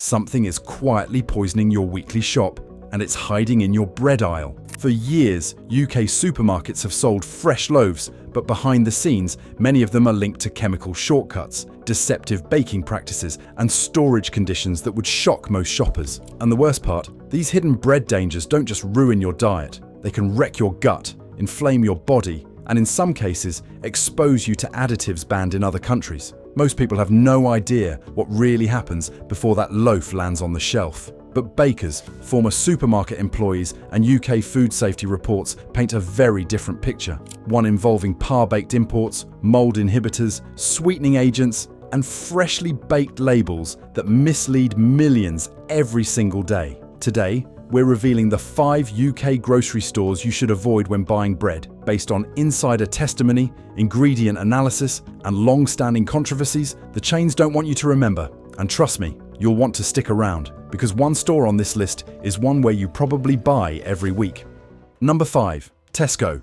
Something is quietly poisoning your weekly shop, and it's hiding in your bread aisle. For years, UK supermarkets have sold fresh loaves, but behind the scenes, many of them are linked to chemical shortcuts, deceptive baking practices, and storage conditions that would shock most shoppers. And the worst part, these hidden bread dangers don't just ruin your diet, they can wreck your gut, inflame your body, and in some cases, expose you to additives banned in other countries. Most people have no idea what really happens before that loaf lands on the shelf. But bakers, former supermarket employees, and UK food safety reports paint a very different picture. One involving par-baked imports, mould inhibitors, sweetening agents, and freshly baked labels that mislead millions every single day. Today, we're revealing the 5 UK grocery stores you should avoid when buying bread, based on insider testimony, ingredient analysis, and long-standing controversies the chains don't want you to remember. And trust me, you'll want to stick around, because one store on this list is one where you probably buy every week. Number 5. Tesco.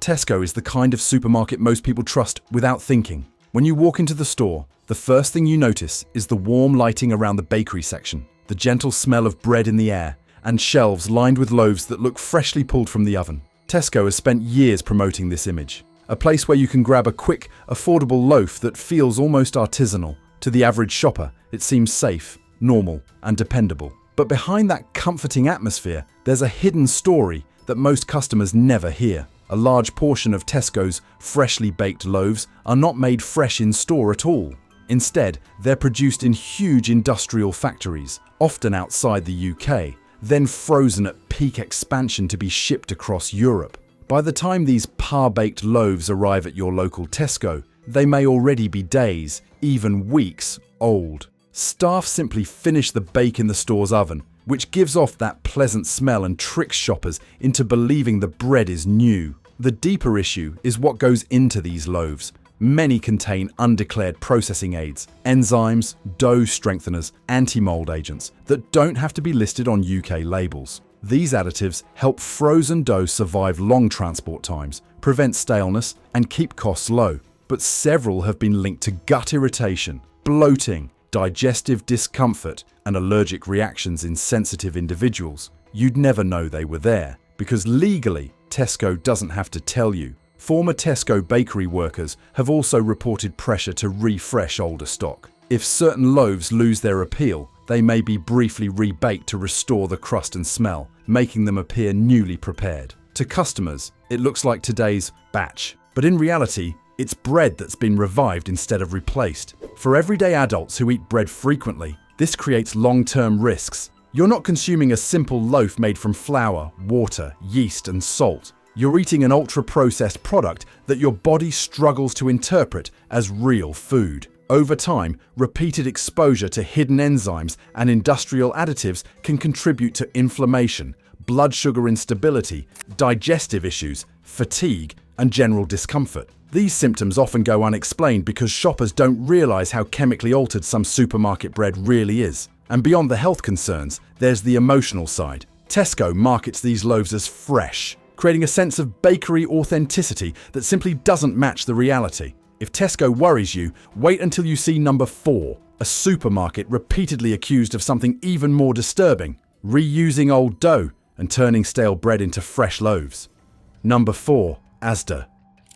Tesco is the kind of supermarket most people trust without thinking. When you walk into the store, the first thing you notice is the warm lighting around the bakery section, the gentle smell of bread in the air, and shelves lined with loaves that look freshly pulled from the oven. Tesco has spent years promoting this image. A place where you can grab a quick, affordable loaf that feels almost artisanal. To the average shopper, it seems safe, normal, and dependable. But behind that comforting atmosphere, there's a hidden story that most customers never hear. A large portion of Tesco's freshly baked loaves are not made fresh in store at all. Instead, they're produced in huge industrial factories, often outside the UK, then frozen at peak expansion to be shipped across Europe. By the time these par-baked loaves arrive at your local Tesco, they may already be days, even weeks, old. Staff simply finish the bake in the store's oven, which gives off that pleasant smell and tricks shoppers into believing the bread is new. The deeper issue is what goes into these loaves. Many contain undeclared processing aids, enzymes, dough strengtheners, anti-mould agents that don't have to be listed on UK labels. These additives help frozen dough survive long transport times, prevent staleness, and keep costs low. But several have been linked to gut irritation, bloating, digestive discomfort, and allergic reactions in sensitive individuals. You'd never know they were there, because legally, Tesco doesn't have to tell you. Former Tesco bakery workers have also reported pressure to refresh older stock. If certain loaves lose their appeal, they may be briefly rebaked to restore the crust and smell, making them appear newly prepared. To customers, it looks like today's batch, but in reality, it's bread that's been revived instead of replaced. For everyday adults who eat bread frequently, this creates long-term risks. You're not consuming a simple loaf made from flour, water, yeast, and salt. You're eating an ultra-processed product that your body struggles to interpret as real food. Over time, repeated exposure to hidden enzymes and industrial additives can contribute to inflammation, blood sugar instability, digestive issues, fatigue, and general discomfort. These symptoms often go unexplained because shoppers don't realize how chemically altered some supermarket bread really is. And beyond the health concerns, there's the emotional side. Tesco markets these loaves as fresh, creating a sense of bakery authenticity that simply doesn't match the reality. If Tesco worries you, wait until you see number 4, a supermarket repeatedly accused of something even more disturbing, reusing old dough and turning stale bread into fresh loaves. Number 4, Asda.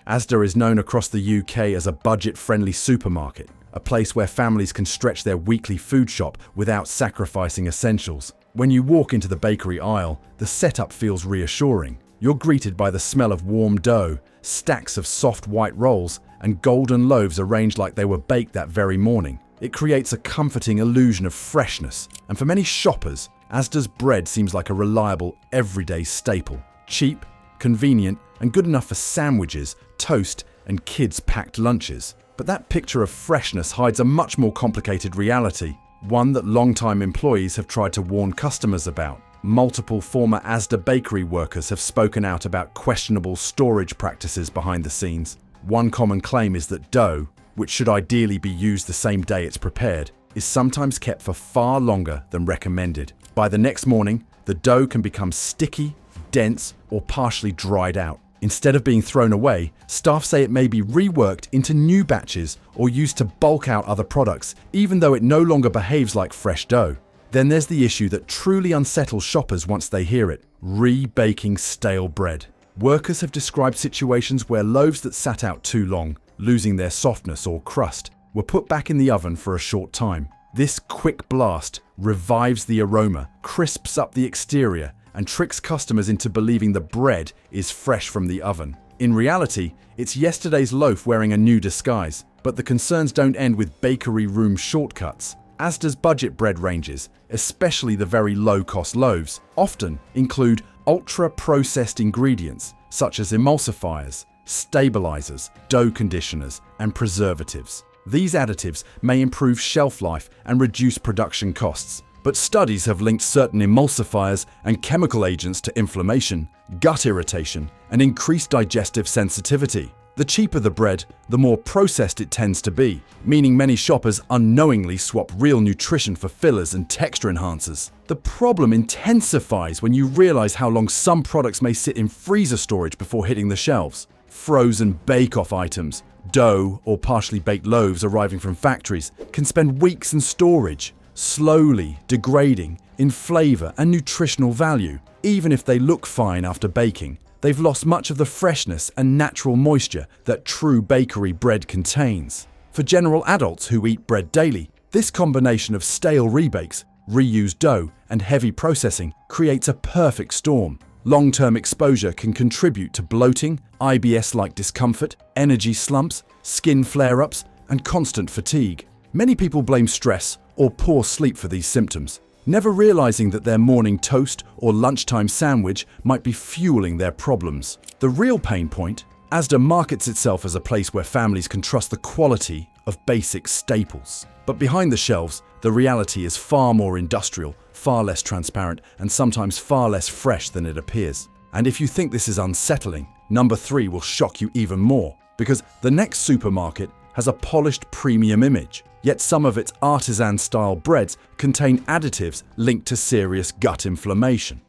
Asda is known across the UK as a budget-friendly supermarket, a place where families can stretch their weekly food shop without sacrificing essentials. When you walk into the bakery aisle, the setup feels reassuring. You're greeted by the smell of warm dough, stacks of soft white rolls, and golden loaves arranged like they were baked that very morning. It creates a comforting illusion of freshness, and for many shoppers, Asda's bread seems like a reliable, everyday staple. Cheap, convenient, and good enough for sandwiches, toast, and kids-packed lunches. But that picture of freshness hides a much more complicated reality, one that long-time employees have tried to warn customers about. Multiple former Asda bakery workers have spoken out about questionable storage practices behind the scenes. One common claim is that dough, which should ideally be used the same day it's prepared, is sometimes kept for far longer than recommended. By the next morning, the dough can become sticky, dense, or partially dried out. Instead of being thrown away, staff say it may be reworked into new batches or used to bulk out other products, even though it no longer behaves like fresh dough. Then there's the issue that truly unsettles shoppers once they hear it: re-baking stale bread. Workers have described situations where loaves that sat out too long, losing their softness or crust, were put back in the oven for a short time. This quick blast revives the aroma, crisps up the exterior, and tricks customers into believing the bread is fresh from the oven. In reality, it's yesterday's loaf wearing a new disguise. But the concerns don't end with bakery room shortcuts. Asda's budget bread ranges, especially the very low-cost loaves, often include ultra-processed ingredients such as emulsifiers, stabilizers, dough conditioners, and preservatives. These additives may improve shelf life and reduce production costs, but studies have linked certain emulsifiers and chemical agents to inflammation, gut irritation, and increased digestive sensitivity. The cheaper the bread, the more processed it tends to be, meaning many shoppers unknowingly swap real nutrition for fillers and texture enhancers. The problem intensifies when you realize how long some products may sit in freezer storage before hitting the shelves. Frozen bake-off items, dough or partially baked loaves arriving from factories, can spend weeks in storage, slowly degrading in flavor and nutritional value. Even if they look fine after baking, they've lost much of the freshness and natural moisture that true bakery bread contains. For general adults who eat bread daily, this combination of stale rebakes, reused dough, and heavy processing creates a perfect storm. Long-term exposure can contribute to bloating, IBS-like discomfort, energy slumps, skin flare-ups, and constant fatigue. Many people blame stress or poor sleep for these symptoms, never realizing that their morning toast or lunchtime sandwich might be fueling their problems. The real pain point: Asda markets itself as a place where families can trust the quality of basic staples. But behind the shelves, the reality is far more industrial, far less transparent, and sometimes far less fresh than it appears. And if you think this is unsettling, number 3 will shock you even more, because the next supermarket has a polished premium image. Yet some of its artisan-style breads contain additives linked to serious gut inflammation.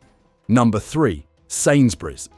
Number 3. Sainsbury's.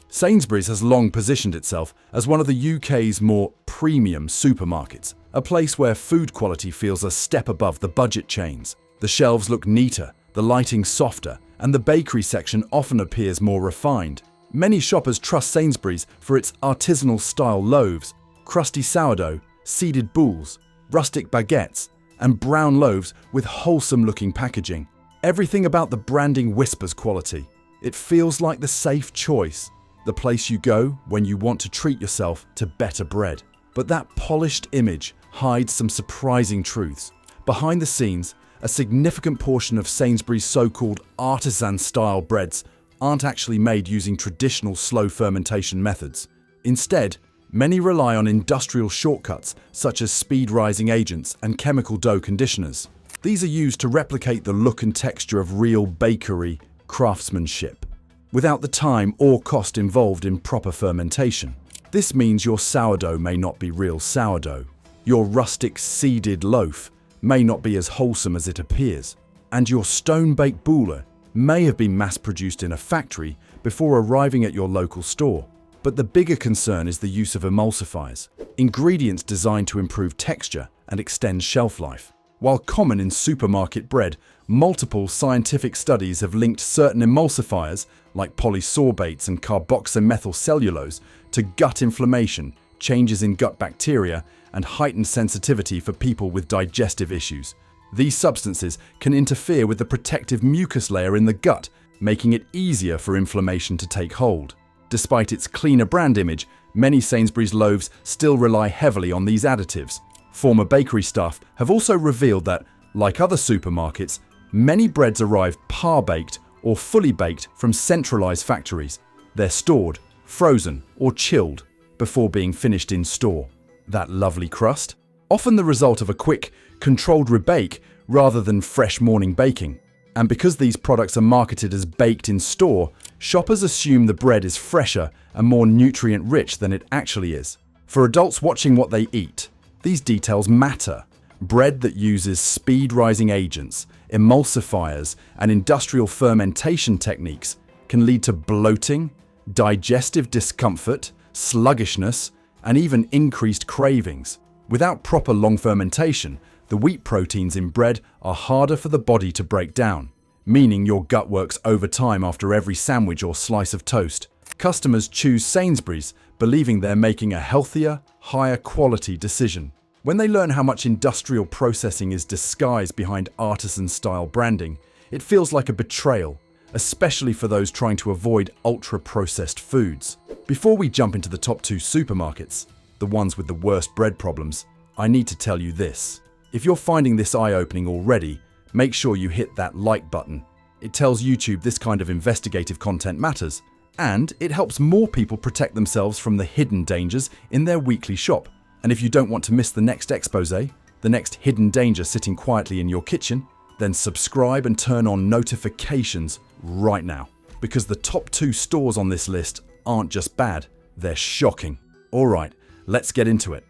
Sainsbury's has long positioned itself as one of the UK's more premium supermarkets, a place where food quality feels a step above the budget chains. The shelves look neater, the lighting softer, and the bakery section often appears more refined. Many shoppers trust Sainsbury's for its artisanal-style loaves, crusty sourdough, seeded boules, rustic baguettes, and brown loaves with wholesome-looking packaging. Everything about the branding whispers quality. It feels like the safe choice, the place you go when you want to treat yourself to better bread. But that polished image hides some surprising truths. Behind the scenes, a significant portion of Sainsbury's so-called artisan-style breads aren't actually made using traditional slow fermentation methods. Instead, many rely on industrial shortcuts such as speed-rising agents and chemical dough conditioners. These are used to replicate the look and texture of real bakery craftsmanship, without the time or cost involved in proper fermentation. This means your sourdough may not be real sourdough. Your rustic seeded loaf may not be as wholesome as it appears. And your stone-baked boule may have been mass-produced in a factory before arriving at your local store. But the bigger concern is the use of emulsifiers, ingredients designed to improve texture and extend shelf life. While common in supermarket bread, multiple scientific studies have linked certain emulsifiers, like polysorbates and carboxymethylcellulose, to gut inflammation, changes in gut bacteria, and heightened sensitivity for people with digestive issues. These substances can interfere with the protective mucus layer in the gut, making it easier for inflammation to take hold. Despite its cleaner brand image, many Sainsbury's loaves still rely heavily on these additives. Former bakery staff have also revealed that, like other supermarkets, many breads arrive par-baked or fully baked from centralized factories. They're stored, frozen, or chilled before being finished in store. That lovely crust? Often the result of a quick, controlled rebake rather than fresh morning baking. And because these products are marketed as baked in store, shoppers assume the bread is fresher and more nutrient-rich than it actually is. For adults watching what they eat, these details matter. Bread that uses speed-rising agents, emulsifiers, and industrial fermentation techniques can lead to bloating, digestive discomfort, sluggishness, and even increased cravings. Without proper long fermentation, The wheat proteins in bread are harder for the body to break down, meaning your gut works overtime after every sandwich or slice of toast. Customers choose Sainsbury's, believing they're making a healthier, higher quality decision. When they learn how much industrial processing is disguised behind artisan-style branding, it feels like a betrayal, especially for those trying to avoid ultra-processed foods. Before we jump into the top 2 supermarkets, the ones with the worst bread problems, I need to tell you this. If you're finding this eye-opening already, make sure you hit that like button. It tells YouTube this kind of investigative content matters, and it helps more people protect themselves from the hidden dangers in their weekly shop. And if you don't want to miss the next expose, the next hidden danger sitting quietly in your kitchen, then subscribe and turn on notifications right now. Because the top 2 stores on this list aren't just bad, they're shocking. Alright, let's get into it.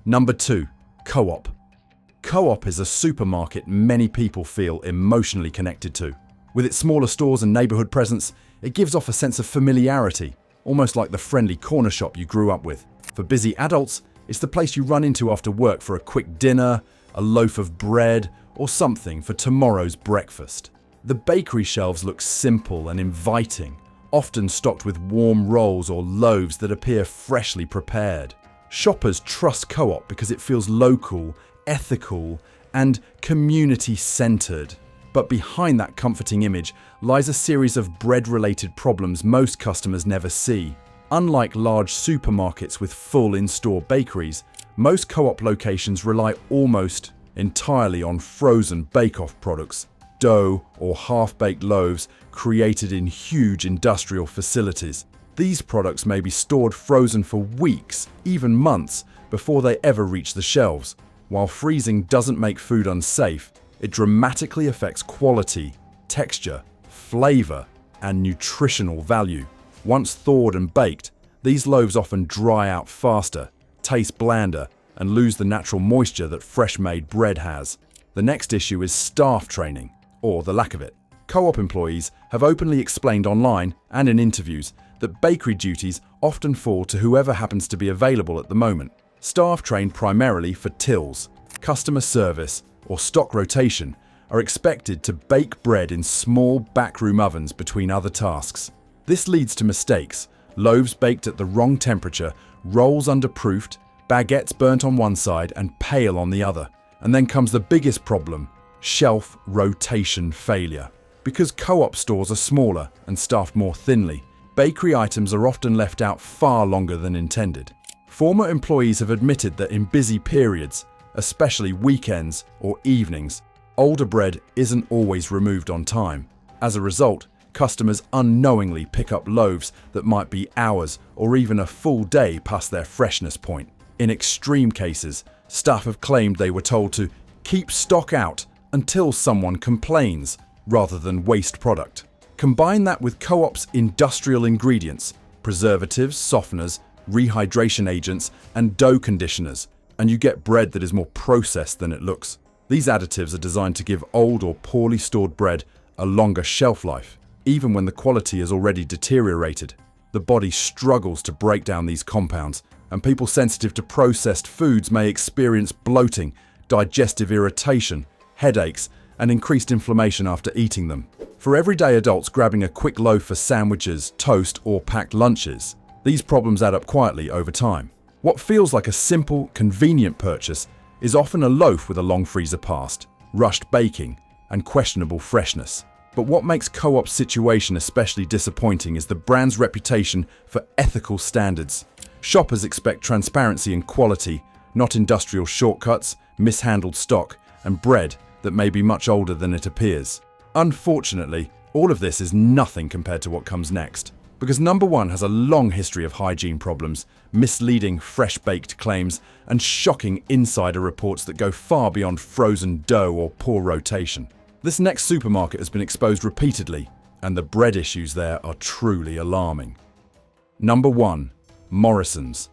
Number 2, Co-op. Co-op is a supermarket many people feel emotionally connected to. With its smaller stores and neighborhood presence, it gives off a sense of familiarity, almost like the friendly corner shop you grew up with. For busy adults, it's the place you run into after work for a quick dinner, a loaf of bread, or something for tomorrow's breakfast. The bakery shelves look simple and inviting, often stocked with warm rolls or loaves that appear freshly prepared. Shoppers trust Co-op because it feels local, ethical, and community-centered. But behind that comforting image lies a series of bread-related problems most customers never see. Unlike large supermarkets with full in-store bakeries, most Co-op locations rely almost entirely on frozen bake-off products, dough or half-baked loaves created in huge industrial facilities. These products may be stored frozen for weeks, even months, before they ever reach the shelves. While freezing doesn't make food unsafe, it dramatically affects quality, texture, flavor, and nutritional value. Once thawed and baked, these loaves often dry out faster, taste blander, and lose the natural moisture that fresh-made bread has. The next issue is staff training, or the lack of it. Co-op employees have openly explained online and in interviews that bakery duties often fall to whoever happens to be available at the moment. Staff trained primarily for tills, customer service, or stock rotation are expected to bake bread in small backroom ovens between other tasks. This leads to mistakes, loaves baked at the wrong temperature, rolls underproofed, baguettes burnt on one side and pale on the other. And then comes the biggest problem, shelf rotation failure. Because Co-op stores are smaller and staffed more thinly, bakery items are often left out far longer than intended. Former employees have admitted that in busy periods, especially weekends or evenings, older bread isn't always removed on time. As a result, customers unknowingly pick up loaves that might be hours or even a full day past their freshness point. In extreme cases, staff have claimed they were told to keep stock out until someone complains, rather than waste product. Combine that with Co-op's industrial ingredients, preservatives, softeners, rehydration agents, and dough conditioners, and you get bread that is more processed than it looks. These additives are designed to give old or poorly stored bread a longer shelf life, even when the quality is already deteriorated. The body struggles to break down these compounds, and people sensitive to processed foods may experience bloating, digestive irritation, headaches, and increased inflammation after eating them. For everyday adults grabbing a quick loaf for sandwiches, toast, or packed lunches, these problems add up quietly over time. What feels like a simple, convenient purchase is often a loaf with a long freezer past, rushed baking, and questionable freshness. But what makes Co-op's situation especially disappointing is the brand's reputation for ethical standards. Shoppers expect transparency and quality, not industrial shortcuts, mishandled stock, and bread that may be much older than it appears. Unfortunately, all of this is nothing compared to what comes next. Because number 1 has a long history of hygiene problems, misleading fresh-baked claims, and shocking insider reports that go far beyond frozen dough or poor rotation. This next supermarket has been exposed repeatedly, and the bread issues there are truly alarming. Number 1. Morrison's.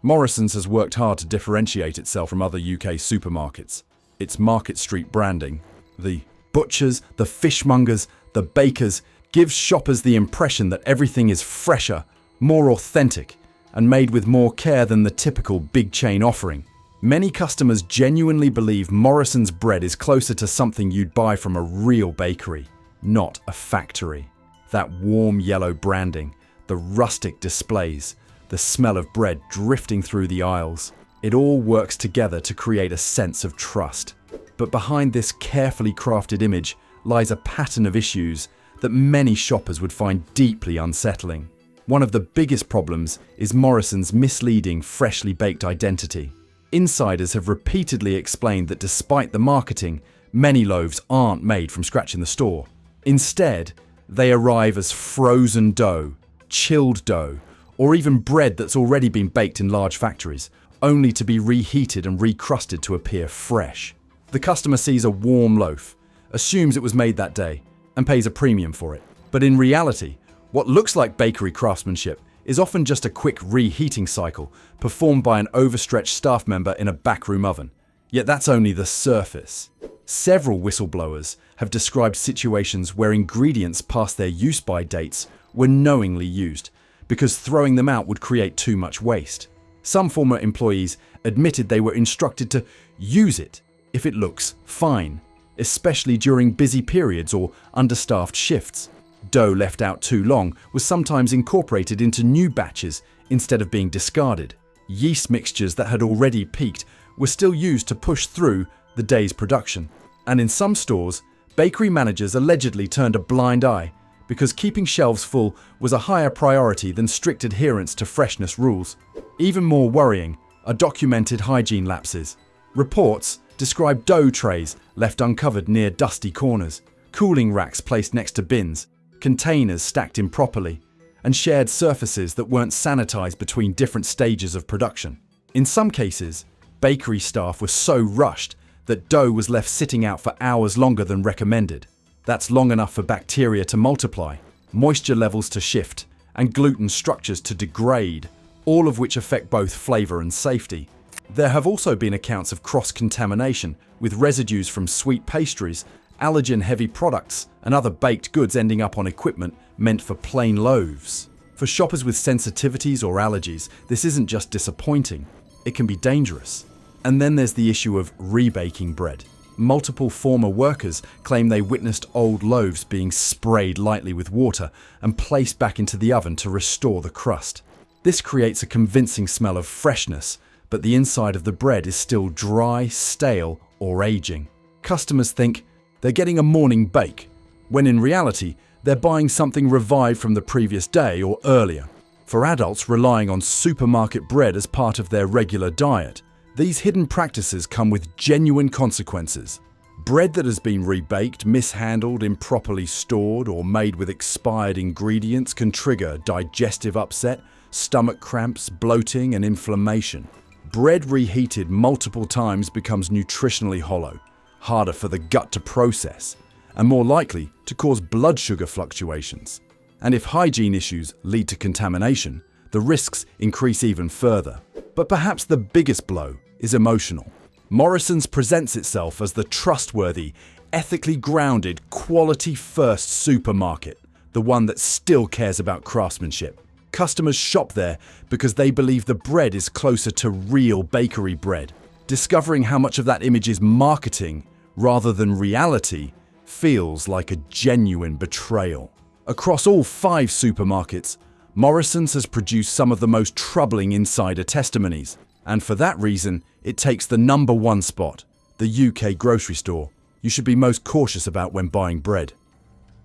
Morrison's has worked hard to differentiate itself from other UK supermarkets. Its Market Street branding, the butchers, the fishmongers, the bakers, gives shoppers the impression that everything is fresher, more authentic, and made with more care than the typical big chain offering. Many customers genuinely believe Morrison's bread is closer to something you'd buy from a real bakery, not a factory. That warm yellow branding, the rustic displays, the smell of bread drifting through the aisles, it all works together to create a sense of trust. But behind this carefully crafted image lies a pattern of issues that many shoppers would find deeply unsettling. One of the biggest problems is Morrison's misleading, freshly baked identity. Insiders have repeatedly explained that despite the marketing, many loaves aren't made from scratch in the store. Instead, they arrive as frozen dough, chilled dough, or even bread that's already been baked in large factories, only to be reheated and recrusted to appear fresh. The customer sees a warm loaf, assumes it was made that day, and pays a premium for it. But in reality, what looks like bakery craftsmanship is often just a quick reheating cycle performed by an overstretched staff member in a backroom oven. Yet that's only the surface. Several whistleblowers have described situations where ingredients past their use-by dates were knowingly used, because throwing them out would create too much waste. Some former employees admitted they were instructed to use it if it looks fine, especially during busy periods or understaffed shifts. Dough left out too long was sometimes incorporated into new batches instead of being discarded. Yeast mixtures that had already peaked were still used to push through the day's production. And in some stores, bakery managers allegedly turned a blind eye because keeping shelves full was a higher priority than strict adherence to freshness rules. Even more worrying are documented hygiene lapses. Reports describe dough trays left uncovered near dusty corners, cooling racks placed next to bins, containers stacked improperly, and shared surfaces that weren't sanitized between different stages of production. In some cases, bakery staff were so rushed that dough was left sitting out for hours longer than recommended. That's long enough for bacteria to multiply, moisture levels to shift, and gluten structures to degrade, all of which affect both flavor and safety. There have also been accounts of cross-contamination, with residues from sweet pastries, allergen-heavy products, and other baked goods ending up on equipment meant for plain loaves. For shoppers with sensitivities or allergies, this isn't just disappointing, it can be dangerous. And then there's the issue of rebaking bread. Multiple former workers claim they witnessed old loaves being sprayed lightly with water and placed back into the oven to restore the crust. This creates a convincing smell of freshness, but the inside of the bread is still dry, stale, or aging. Customers think they're getting a morning bake, when in reality, they're buying something revived from the previous day or earlier. For adults relying on supermarket bread as part of their regular diet, these hidden practices come with genuine consequences. Bread that has been rebaked, mishandled, improperly stored, or made with expired ingredients can trigger digestive upset, stomach cramps, bloating, and inflammation. Bread reheated multiple times becomes nutritionally hollow, harder for the gut to process, and more likely to cause blood sugar fluctuations. And if hygiene issues lead to contamination, the risks increase even further. But perhaps the biggest blow is emotional. Morrison's presents itself as the trustworthy, ethically grounded, quality-first supermarket, the one that still cares about craftsmanship. Customers shop there because they believe the bread is closer to real bakery bread. Discovering how much of that image is marketing rather than reality feels like a genuine betrayal. Across all 5 supermarkets, Morrison's has produced some of the most troubling insider testimonies, and for that reason, it takes the #1 spot, the UK grocery store you should be most cautious about when buying bread.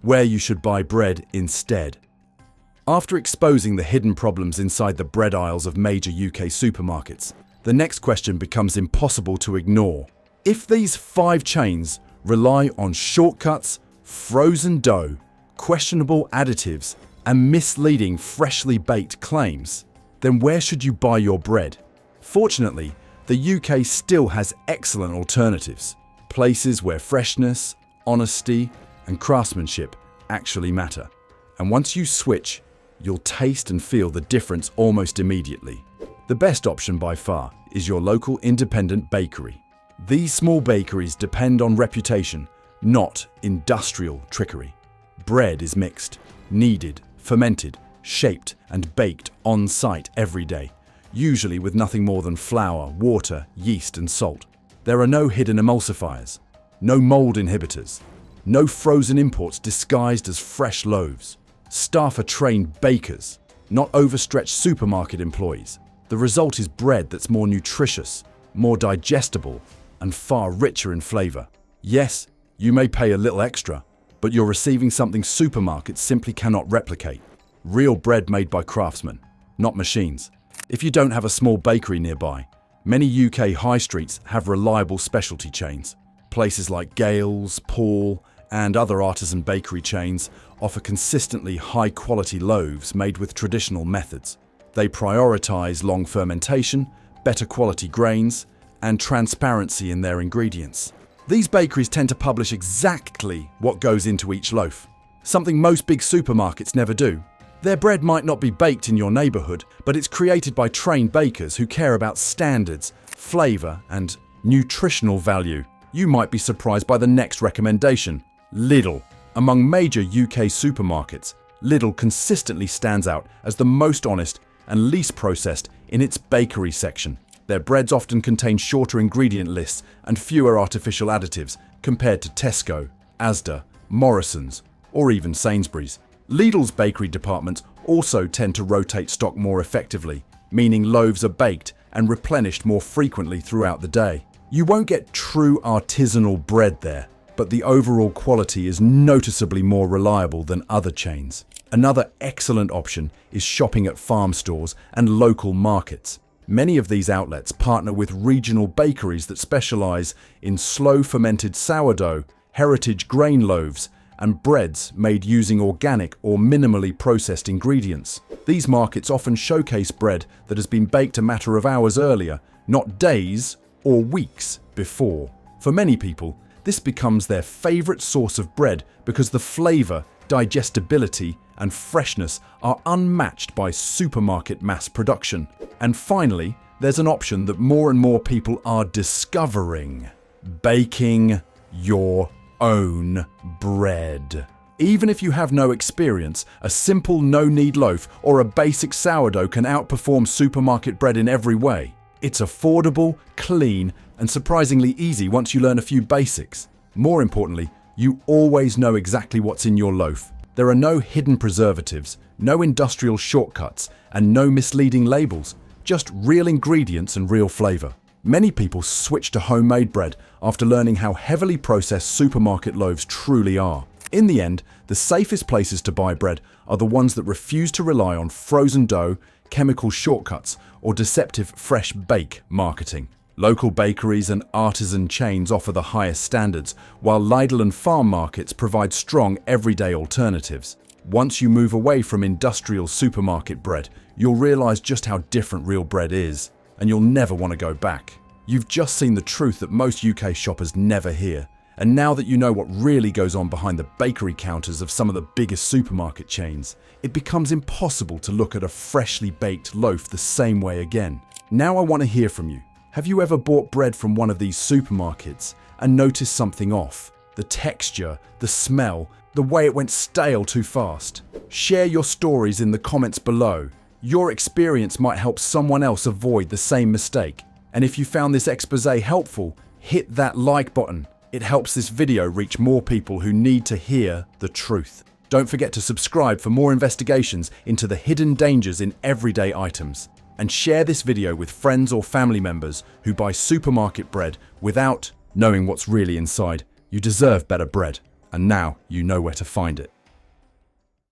Where you should buy bread instead. After exposing the hidden problems inside the bread aisles of major UK supermarkets, the next question becomes impossible to ignore. If these 5 chains rely on shortcuts, frozen dough, questionable additives, and misleading freshly baked claims, then where should you buy your bread? Fortunately, the UK still has excellent alternatives, places where freshness, honesty, and craftsmanship actually matter. And once you switch, you'll taste and feel the difference almost immediately. The best option by far is your local independent bakery. These small bakeries depend on reputation, not industrial trickery. Bread is mixed, kneaded, fermented, shaped, and baked on site every day, usually with nothing more than flour, water, yeast, and salt. There are no hidden emulsifiers, no mould inhibitors, no frozen imports disguised as fresh loaves. Staff are trained bakers, not overstretched supermarket employees. The result is bread that's more nutritious, more digestible, and far richer in flavour. Yes, you may pay a little extra, but you're receiving something supermarkets simply cannot replicate. Real bread made by craftsmen, not machines. If you don't have a small bakery nearby, many UK high streets have reliable specialty chains. Places like Gales, Paul, and other artisan bakery chains offer consistently high-quality loaves made with traditional methods. They prioritise long fermentation, better quality grains, and transparency in their ingredients. These bakeries tend to publish exactly what goes into each loaf, something most big supermarkets never do. Their bread might not be baked in your neighbourhood, but it's created by trained bakers who care about standards, flavour, and nutritional value. You might be surprised by the next recommendation: Lidl. Among major UK supermarkets, Lidl consistently stands out as the most honest and least processed in its bakery section. Their breads often contain shorter ingredient lists and fewer artificial additives compared to Tesco, Asda, Morrison's, or even Sainsbury's. Lidl's bakery departments also tend to rotate stock more effectively, meaning loaves are baked and replenished more frequently throughout the day. You won't get true artisanal bread there, but the overall quality is noticeably more reliable than other chains. Another excellent option is shopping at farm stores and local markets. Many of these outlets partner with regional bakeries that specialize in slow-fermented sourdough, heritage grain loaves, and breads made using organic or minimally processed ingredients. These markets often showcase bread that has been baked a matter of hours earlier, not days or weeks before. For many people, this becomes their favorite source of bread because the flavor, digestibility, and freshness are unmatched by supermarket mass production. And finally, there's an option that more and more people are discovering: baking your own bread. Even if you have no experience, a simple no-knead loaf or a basic sourdough can outperform supermarket bread in every way. It's affordable, clean, and surprisingly easy once you learn a few basics. More importantly, you always know exactly what's in your loaf. There are no hidden preservatives, no industrial shortcuts, and no misleading labels, just real ingredients and real flavor. Many people switch to homemade bread after learning how heavily processed supermarket loaves truly are. In the end, the safest places to buy bread are the ones that refuse to rely on frozen dough, chemical shortcuts, or deceptive fresh bake marketing. Local bakeries and artisan chains offer the highest standards, while Lidl and farm markets provide strong everyday alternatives. Once you move away from industrial supermarket bread, you'll realize just how different real bread is, and you'll never want to go back. You've just seen the truth that most UK shoppers never hear. And now that you know what really goes on behind the bakery counters of some of the biggest supermarket chains, it becomes impossible to look at a freshly baked loaf the same way again. Now I want to hear from you. Have you ever bought bread from one of these supermarkets and noticed something off? The texture, the smell, the way it went stale too fast? Share your stories in the comments below. Your experience might help someone else avoid the same mistake. And if you found this exposé helpful, hit that like button. It helps this video reach more people who need to hear the truth. Don't forget to subscribe for more investigations into the hidden dangers in everyday items. And share this video with friends or family members who buy supermarket bread without knowing what's really inside. You deserve better bread, and now you know where to find it.